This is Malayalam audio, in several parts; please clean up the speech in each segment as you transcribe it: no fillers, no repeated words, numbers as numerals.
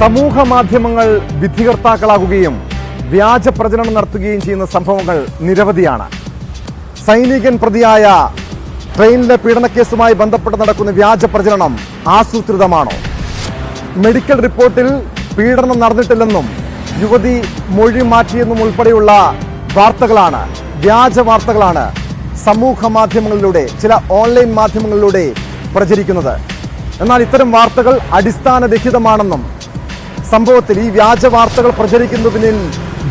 സമൂഹ മാധ്യമങ്ങൾ വിധികർത്താക്കളാകുകയും വ്യാജ പ്രചരണം നടത്തുകയും ചെയ്യുന്ന സംഭവങ്ങൾ നിരവധിയാണ്. സൈനികൻ പ്രതിയായ ട്രെയിനിലെ പീഡനക്കേസുമായി ബന്ധപ്പെട്ട് നടക്കുന്ന വ്യാജ പ്രചരണം ആസൂത്രിതമാണോ? മെഡിക്കൽ റിപ്പോർട്ടിൽ പീഡനം നടന്നിട്ടില്ലെന്നും യുവതി മൊഴി മാറ്റിയെന്നും ഉൾപ്പെടെയുള്ള വാർത്തകളാണ്, വ്യാജ വാർത്തകളാണ് സമൂഹ മാധ്യമങ്ങളിലൂടെ, ചില ഓൺലൈൻ മാധ്യമങ്ങളിലൂടെ പ്രചരിക്കുന്നത്. എന്നാൽ ഇത്തരം വാർത്തകൾ അടിസ്ഥാനരഹിതമാണെന്നും സംഭവത്തിൽ ഈ വ്യാജ വാർത്തകൾ പ്രചരിക്കുന്നതിന്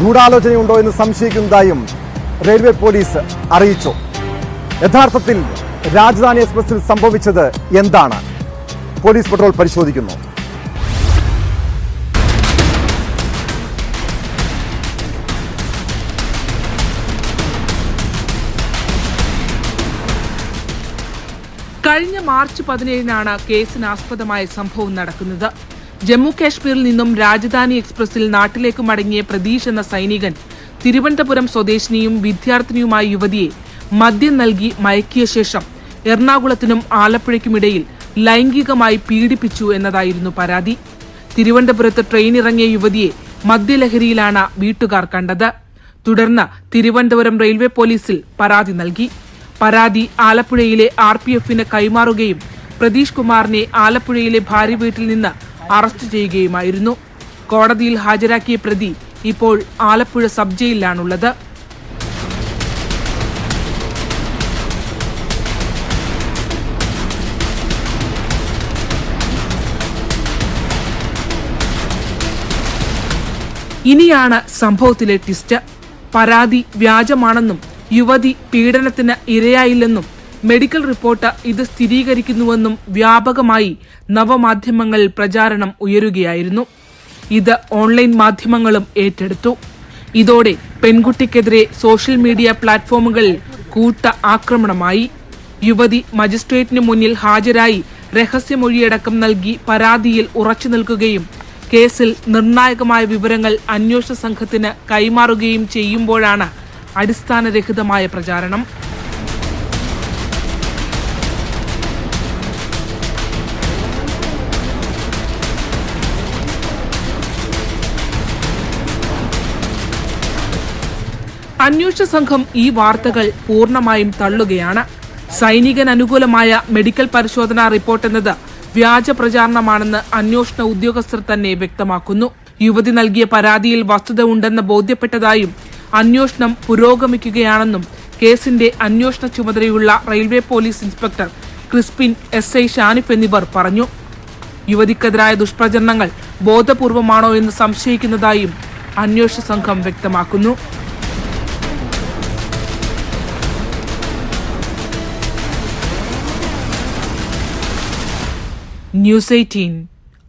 ഗൂഢാലോചനയുണ്ടോ എന്ന് സംശയിക്കുന്നതായും റെയിൽവേ പോലീസ് അറിയിച്ചു. യഥാർത്ഥത്തിൽ രാജധാനി എക്സ്പ്രസിൽ സംഭവിച്ചത് എന്താണ്? പോലീസ് പട്രോൾ പരിശോധിക്കുന്നു. കഴിഞ്ഞ മാർച്ച് 17-നാണ് കേസിനാസ്പദമായ സംഭവം നടക്കുന്നത്. ജമ്മു കാശ്മീരിൽ നിന്നും രാജധാനി എക്സ്പ്രസിൽ നാട്ടിലേക്ക് മടങ്ങിയ പ്രതീഷ് എന്ന സൈനികൻ തിരുവനന്തപുരം സ്വദേശിനിയും വിദ്യാർത്ഥിനിയുമായ യുവതിയെ മദ്യം നൽകി മയക്കിയ ശേഷം എറണാകുളത്തിനും ആലപ്പുഴയ്ക്കുമിടയിൽ ലൈംഗികമായി പീഡിപ്പിച്ചു എന്നതായിരുന്നു പരാതി. തിരുവനന്തപുരത്ത് ട്രെയിൻ ഇറങ്ങിയ യുവതിയെ മദ്യലഹരിയിലാണ് വീട്ടുകാർ കണ്ടത്. തുടർന്ന് തിരുവനന്തപുരം റെയിൽവേ പോലീസിൽ പരാതി നൽകി. പരാതി ആലപ്പുഴയിലെ RPF-ന് കൈമാറുകയും പ്രതീഷ് കുമാറിനെ ആലപ്പുഴയിലെ ഭാര്യ വീട്ടിൽ നിന്ന് അറസ്റ്റ് ചെയ്യുകയുമായിരുന്നു. കോടതിയിൽ ഹാജരാക്കിയ പ്രതി ഇപ്പോൾ ആലപ്പുഴ സബ് ജയിലിലാണുള്ളത്. ഇനിയാണ് സംഭവത്തിലെ ട്വിസ്റ്റ്. പരാതി വ്യാജമാണെന്നും യുവതി പീഡനത്തിന് ഇരയായില്ലെന്നും മെഡിക്കൽ റിപ്പോർട്ട് ഇത് സ്ഥിരീകരിക്കുന്നുവെന്നും വ്യാപകമായി നവമാധ്യമങ്ങളിൽ പ്രചാരണം ഉയരുകയായിരുന്നു. ഇത് ഓൺലൈൻ മാധ്യമങ്ങളും ഏറ്റെടുത്തു. ഇതോടെ പെൺകുട്ടിക്കെതിരെ സോഷ്യൽ മീഡിയ പ്ലാറ്റ്ഫോമുകളിൽ കൂട്ട ആക്രമണമായി. യുവതി മജിസ്ട്രേറ്റിന് മുന്നിൽ ഹാജരായി രഹസ്യമൊഴിയടക്കം നൽകി പരാതിയിൽ ഉറച്ചു നിൽക്കുകയും കേസിൽ നിർണായകമായ വിവരങ്ങൾ അന്വേഷണ സംഘത്തിന് കൈമാറുകയും ചെയ്യുമ്പോഴാണ് അടിസ്ഥാനരഹിതമായ പ്രചാരണം. അന്വേഷണ സംഘം ഈ വാർത്തകൾ പൂർണ്ണമായും തള്ളുകയാണ്. സൈനികൻ അനുകൂലമായ മെഡിക്കൽ പരിശോധനാ റിപ്പോർട്ട് എന്നത് വ്യാജ പ്രചാരണമാണെന്ന് അന്വേഷണ ഉദ്യോഗസ്ഥർ തന്നെ വ്യക്തമാക്കുന്നു. യുവതി നൽകിയ പരാതിയിൽ വസ്തുത ഉണ്ടെന്ന് ബോധ്യപ്പെട്ടതായും അന്വേഷണം പുരോഗമിക്കുകയാണെന്നും കേസിന്റെ അന്വേഷണ ചുമതലയുള്ള railway police inspector Crispin SI Shanif എന്നിവർ പറഞ്ഞു. യുവതിക്കെതിരായ ദുഷ്പ്രചരണങ്ങൾ ബോധപൂർവമാണോ എന്ന് സംശയിക്കുന്നതായും അന്വേഷണ സംഘം വ്യക്തമാക്കുന്നു. News 18